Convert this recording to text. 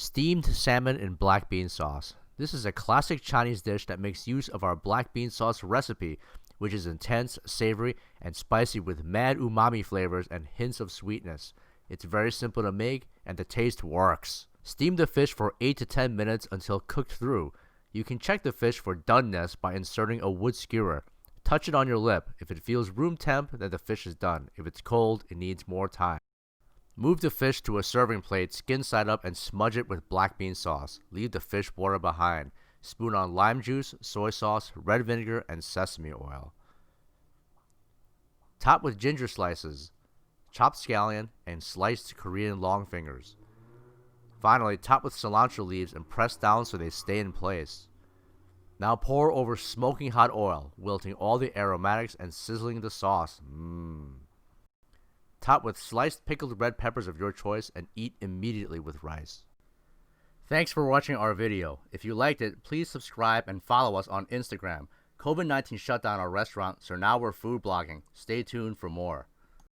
Steamed salmon in black bean sauce. This is a classic Chinese dish that makes use of our black bean sauce recipe, which is intense, savory, and spicy with mad umami flavors and hints of sweetness. It's very simple to make, and the taste works. Steam the fish for 8 to 10 minutes until cooked through. You can check the fish for doneness by inserting a wood skewer. Touch it on your lip. If it feels room temp, then the fish is done. If it's cold, it needs more time. Move the fish to a serving plate, skin side up, and smudge it with black bean sauce. Leave the fish water behind. Spoon on lime juice, soy sauce, red vinegar, and sesame oil. Top with ginger slices, chopped scallion, and sliced Korean long fingers. Finally, top with cilantro leaves and press down so they stay in place. Now pour over smoking hot oil, wilting all the aromatics and sizzling the sauce. Top with sliced pickled red peppers of your choice and eat immediately with rice. Thanks for watching our video. If you liked it, please subscribe and follow us on Instagram. COVID-19 shut down our restaurant, so now we're food blogging. Stay tuned for more.